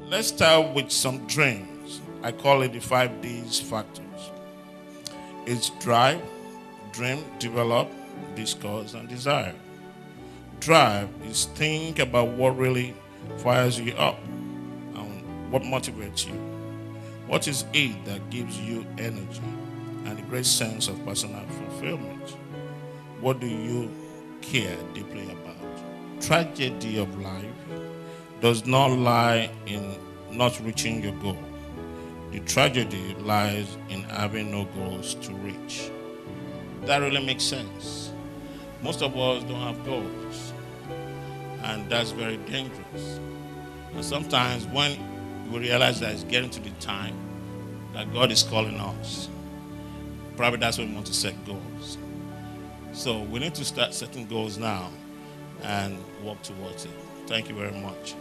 Let's start with some dreams. I call it the 5 Ds factors. It's drive, dream, develop, discuss, and desire. Drive is think about what really fires you up and what motivates you. What is it that gives you energy and a great sense of personal fulfillment? What do you care deeply about? Tragedy of life does not lie in not reaching your goal. The tragedy lies in having no goals to reach. That really makes sense. Most of us don't have goals, and that's very dangerous. And sometimes when we realize that it's getting to the time that God is calling us, probably that's when we want to set goals. So we need to start setting goals now and work towards it. Thank you very much.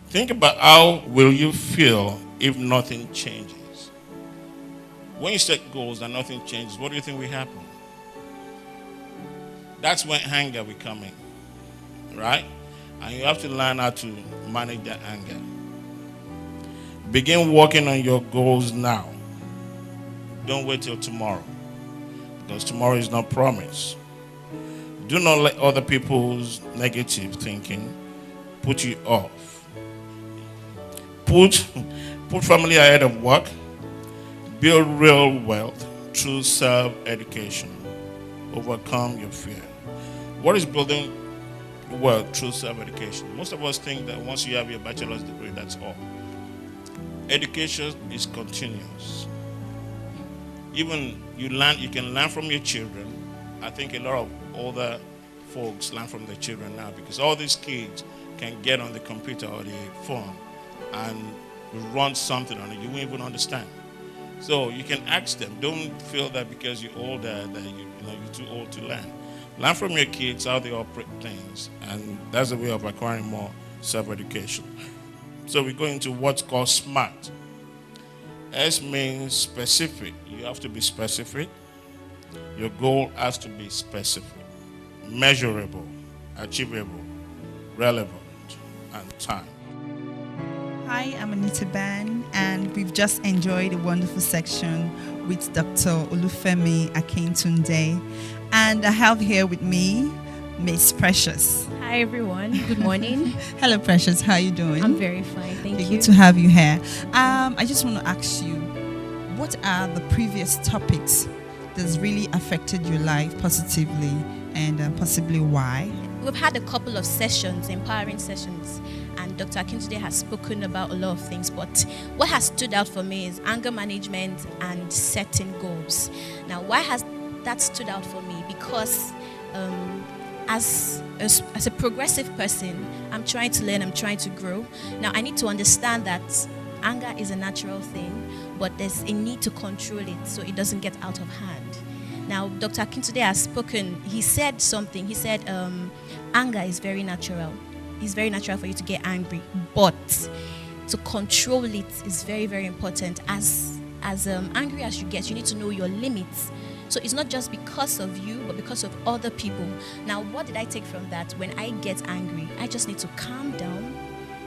Think about how will you feel if nothing changes. When you set goals and nothing changes, what do you think will happen? That's when anger will come in, right? And you have to learn how to manage that anger. Begin working on your goals now. Don't wait till tomorrow, because tomorrow is not promised. Do not let other people's negative thinking put you off. Put family ahead of work. Build real wealth through self-education. Overcome your fear. What is building wealth through self-education? Most of us think that once you have your bachelor's degree, that's all. Education is continuous. Even you can learn from your children. I think a lot of older folks learn from their children now, because all these kids can get on the computer or the phone and run something on it. You won't even understand. So you can ask them. Don't feel that because you're older that you're too old to learn. Learn from your kids how they operate things, and that's a way of acquiring more self-education. So we go into what's called SMART. S means specific. You have to be specific. Your goal has to be specific, measurable, achievable, relevant, and time. Hi, I'm Anita Ban, and we've just enjoyed a wonderful section with Dr. Olufemi Akintunde. And I have here with me Miss Precious. Hi, everyone. Good morning. Hello, Precious. How are you doing? I'm very fine. Thank you. Good to have you here. I just want to ask you, what are the previous topics that's really affected your life positively, and possibly why? We've had a couple of sessions, empowering sessions, and Dr. Akintunde has spoken about a lot of things, but what has stood out for me is anger management and setting goals. Now, why has that stood out for me? Because as a progressive person, I'm trying to learn, I'm trying to grow. Now, I need to understand that anger is a natural thing, but there's a need to control it so it doesn't get out of hand. Now, Dr. Akintunde has spoken. He said something. He said, anger is very natural. It's very natural for you to get angry, but to control it is very, very important. As angry as you get, you need to know your limits. So it's not just because of you, but because of other people. Now, what did I take from that? When I get angry, I just need to calm down,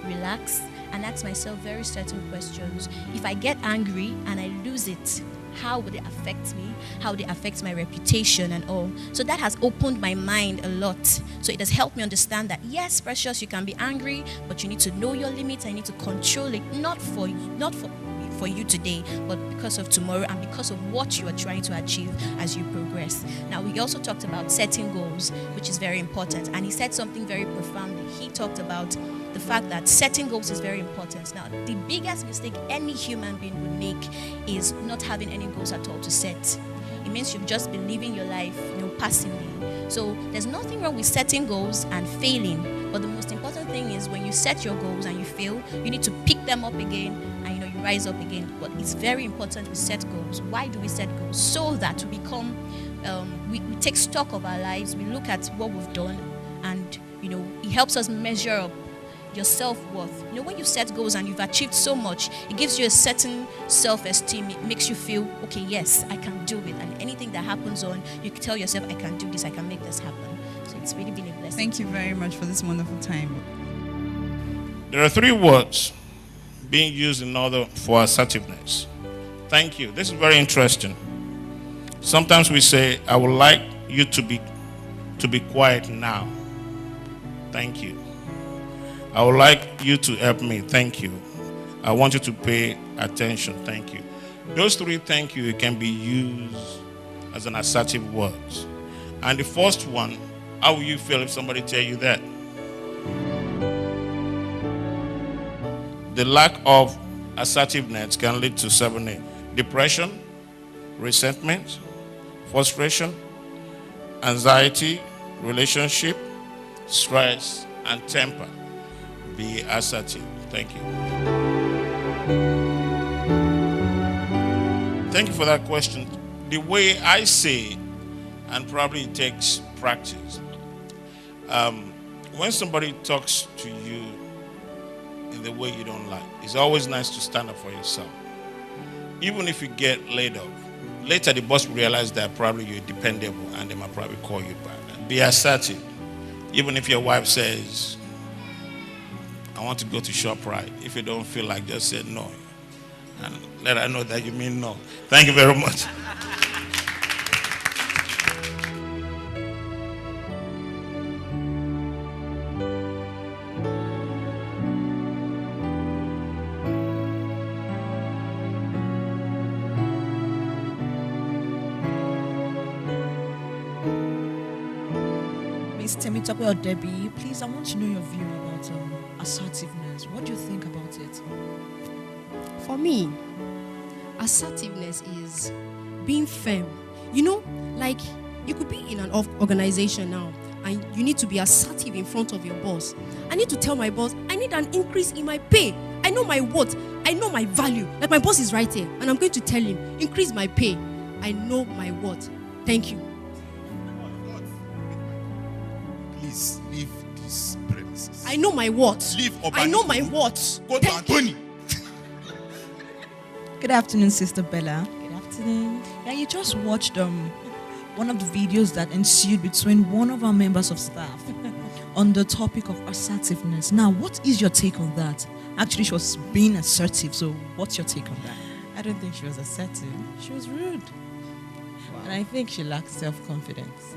relax, and ask myself very certain questions. If I get angry and I lose it, how would it affect me? How would it affect my reputation and all? So that has opened my mind a lot. So it has helped me understand that, yes, Precious, you can be angry, but you need to know your limits. I need to control it, not for you today, but because of tomorrow and because of what you are trying to achieve as you progress. Now, we also talked about setting goals, which is very important. And he said something very profoundly. He talked about the fact that setting goals is very important. Now, the biggest mistake any human being would make is not having any goals at all to set. It means you've just been living your life, passively. So there's nothing wrong with setting goals and failing. But the most important thing is when you set your goals and you fail, you need to pick them up again and you rise up again. But it's very important we set goals. Why do we set goals? So that we become, we take stock of our lives, we look at what we've done, and it helps us measure up your self-worth. When you set goals and you've achieved so much, it gives you a certain self-esteem. It makes you feel, okay, yes, I can do it. And anything that happens you can tell yourself, I can do this, I can make this happen. So it's really been a blessing. Thank you very much for this wonderful time. There are 3 words being used in order for assertiveness. Thank you. This is very interesting. Sometimes we say, I would like you to be quiet now. Thank you. I would like you to help me. Thank you. I want you to pay attention. Thank you. Those 3 thank you can be used as an assertive words. And the first one, how will you feel if somebody tell you that? The lack of assertiveness can lead to 7 depression, resentment, frustration, anxiety, relationship, stress, and temper. Be assertive. Thank you. Thank you for that question. The way I say, and probably it takes practice, when somebody talks to you in the way you don't like, it's always nice to stand up for yourself. Even if you get laid off, later the boss will realize that probably you're dependable and they might probably call you back. Be assertive. Even if your wife says, I want to go to ShopRite. If you don't feel like, just say no. And let her know that you mean no. Thank you very much. Miss Temitope or Debbie, please, I want to know your view about assertiveness. What do you think about it? For me, assertiveness is being firm. Like you could be in an organization now and you need to be assertive in front of your boss. I need to tell my boss, I need an increase in my pay. I know my worth. I know my value. Like my boss is right here and I'm going to tell him, increase my pay. I know my worth. Thank you. Please leave this premises. I know my worth. Leave Obani. I know my worth. Go to Anthony. Good afternoon, Sister Bella. Good afternoon. Yeah, you just watched one of the videos that ensued between one of our members of staff on the topic of assertiveness. Now, what is your take on that? Actually, she was being assertive, so what's your take on that? I don't think she was assertive. She was rude. And I think she lacked self-confidence.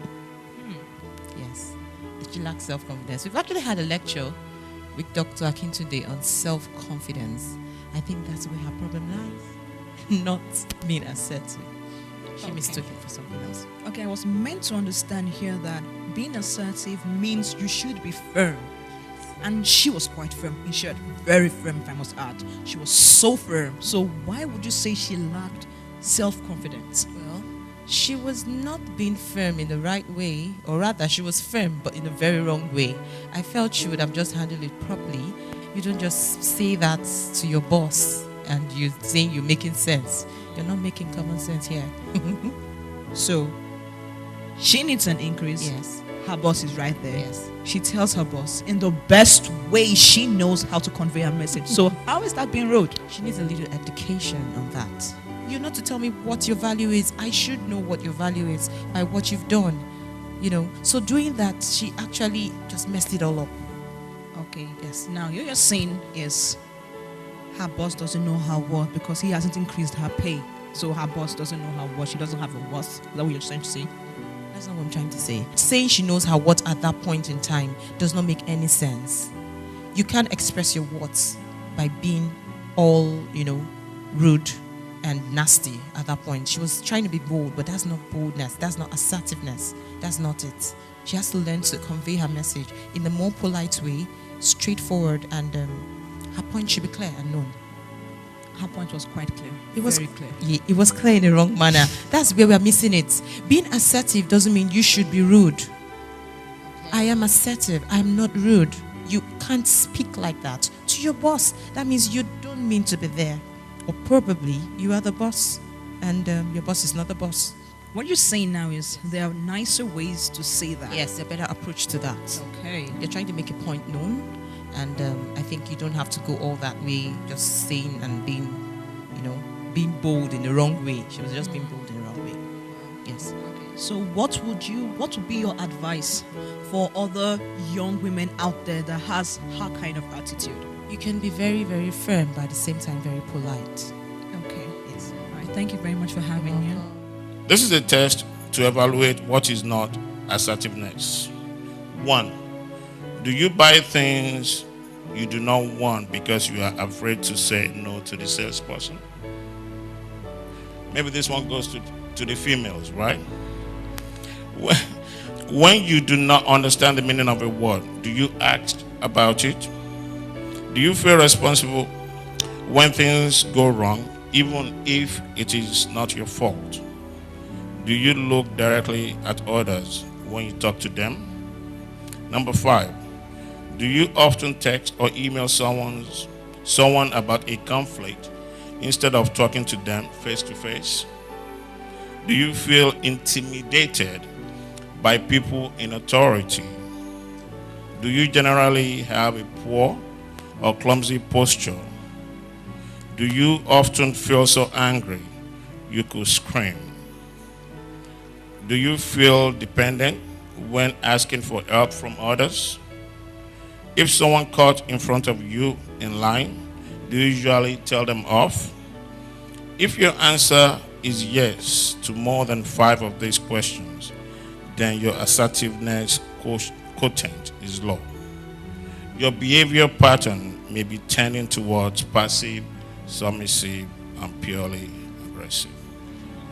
Yes, she lacked self-confidence. We've actually had a lecture with Dr. Akintunde on self-confidence. I think that's where her problem lies. Not being assertive. She mistook it for something else. Okay, I was meant to understand here that being assertive means you should be firm. And she was quite firm. In short, very firm, if I must add. She was so firm. So why would you say she lacked self-confidence? Well, she was not being firm in the right way, or rather, she was firm, but in a very wrong way. I felt she would have just handled it properly. You don't just say that to your boss and you saying you're making sense. You're not making common sense here. So, she needs an increase. Yes. Her boss is right there. Yes. She tells her boss in the best way she knows how to convey her message. So, how is that being rude? She needs a little education on that. You're not to tell me what your value is. I should know what your value is by what you've done. So doing that, she actually just messed it all up. Okay, yes. Now, you're saying is her boss doesn't know her worth because he hasn't increased her pay. So her boss doesn't know her worth. She doesn't have a worth. Is that what you're trying to say? That's not what I'm trying to say. Saying she knows her worth at that point in time does not make any sense. You can't express your worth by being all, rude and nasty at that point. She was trying to be bold, but that's not boldness. That's not assertiveness. That's not it. She has to learn to convey her message in a more polite way, straightforward, and her point should be clear and known. Her point was quite clear. It was very clear. Yeah, it was clear in the wrong manner. That's where we are missing it. Being assertive doesn't mean you should be rude. I am assertive. I am not rude. You can't speak like that to your boss. That means you don't mean to be there. Or probably you are the boss and your boss is not the boss. What you're saying now is there are nicer ways to say that. Yes, a better approach to that. Okay. You're trying to make a point known And I think you don't have to go all that way, just saying and being, being bold in the wrong way. She was just being bold in the wrong way. Yes. So what would be your advice for other young women out there that has her kind of attitude? You can be very, very firm, but at the same time very polite. Okay. Yes. All right. Thank you very much for having me. This is a test to evaluate what is not assertiveness. 1. Do you buy things you do not want because you are afraid to say no to the salesperson? Maybe this one goes to the females, right? When you do not understand the meaning of a word, do you ask about it? Do you feel responsible when things go wrong, even if it is not your fault? Do you look directly at others when you talk to them? Number 5, do you often text or email someone about a conflict instead of talking to them face to face? Do you feel intimidated by people in authority? Do you generally have a poor or clumsy posture? Do you often feel so angry you could scream? Do you feel dependent when asking for help from others? If someone caught in front of you in line, do you usually tell them off? If your answer is yes to more than 5 of these questions, then your assertiveness quotient is low. Your behavior pattern may be tending towards passive, submissive, and purely aggressive.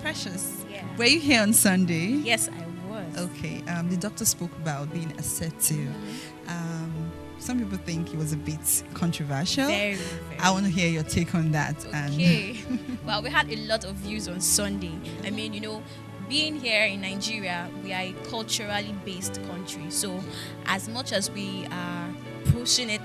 Precious. Yeah. Were you here on Sunday? Yes, I was. Okay. The doctor spoke about being assertive. Some people think it was a bit controversial. Very, very. I want to hear your take on that. Okay. Well, we had a lot of views on Sunday. I mean, being here in Nigeria, we are a culturally based country. So as much as we are pushing it,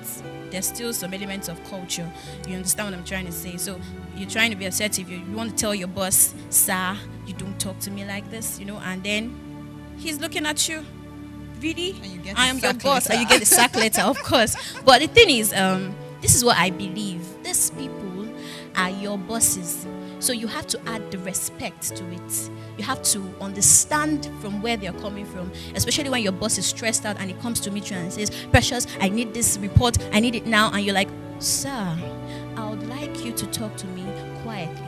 there's still some elements of culture. You understand what I'm trying to say? So you're trying to be assertive. You want to tell your boss, sir, you don't talk to me like this, and then he's looking at you. Really? And you get I the am your sack boss. letter. And you get the sack letter, of course. But the thing is, this is what I believe. These people are your bosses. So you have to add the respect to it. You have to understand from where they're coming from, especially when your boss is stressed out and he comes to meet you and says, Precious, I need this report. I need it now. And you're like, sir, I would like you to talk to me quietly.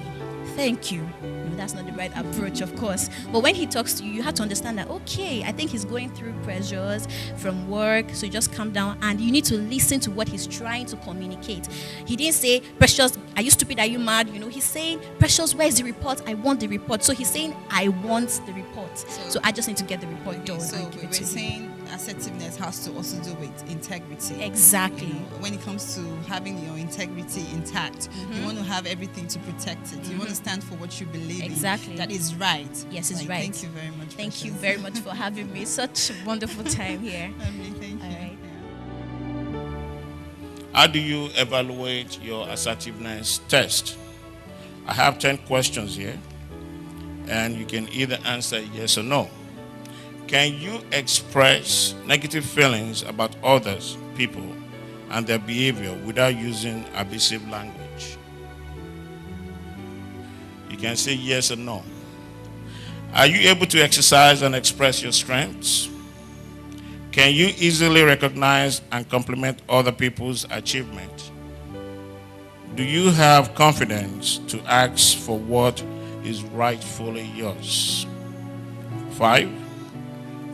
Thank you. No, that's not the right approach, of course. But when he talks to you, you have to understand that, okay, I think he's going through pressures from work, so you just calm down and you need to listen to what he's trying to communicate. He didn't say, Precious, are you stupid? Are you mad? He's saying, Precious, where's the report? I want the report. So he's saying, I want the report. So I just need to get the report done. So and give we're it to you. saying assertiveness has to also do with integrity. Exactly. When it comes to having your integrity intact, you want to have everything to protect it. You want to stand for what you believe Exactly. in. That is right. Yes, it's right. Thank you very much. Thank you Precious. very much for having me. Such a wonderful time here. Lovely, thank you. All right. Yeah. How do you evaluate your assertiveness test? I have 10 questions here, and you can either answer yes or no. Can you express negative feelings about others, people, and their behavior without using abusive language? You can say yes or no. Are you able to exercise and express your strengths? Can you easily recognize and compliment other people's achievements? Do you have confidence to ask for what is rightfully yours? 5.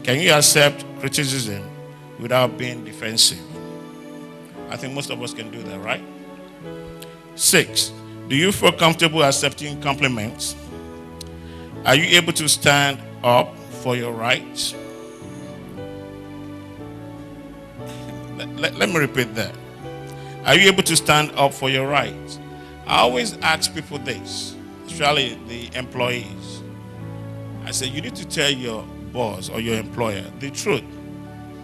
Can you accept criticism without being defensive? I think most of us can do that, right? 6. Do you feel comfortable accepting compliments? Are you able to stand up for your rights? Let me repeat that. Are you able to stand up for your rights? I always ask people this, especially the employees. I say, you need to tell your boss or your employer the truth.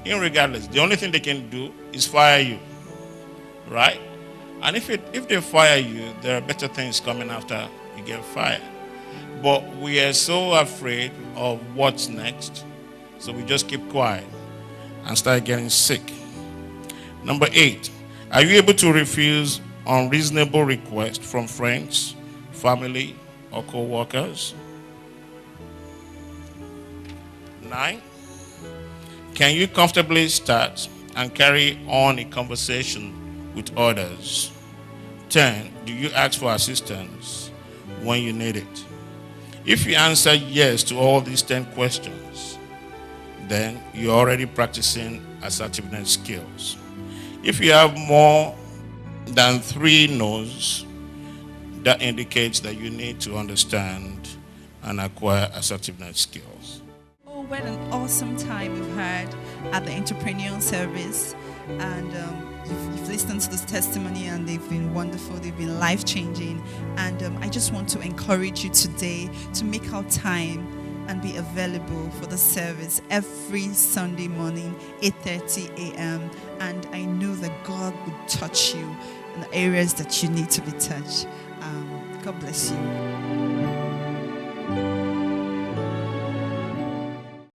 Irregardless, the only thing they can do is fire you, right? And if they fire you, there are better things coming after you get fired. But we are so afraid of what's next, so we just keep quiet and start getting sick. Number 8, Are you able to refuse unreasonable requests from friends, family, or co-workers? 9. Can you comfortably start and carry on a conversation with others? 10. Do you ask for assistance when you need it? If you answer yes to all these 10 questions, then you're already practicing assertiveness skills. If you have more than 3 no's, that indicates that you need to understand and acquire assertiveness skills. Oh, what an awesome time we've had at the entrepreneurial service. And you've listened to this testimony, and they've been wonderful. They've been life-changing. And I just want to encourage you today to make out time and be available for the service every Sunday morning, 8:30 a.m. And I know that God will touch you in the areas that you need to be touched. God bless you.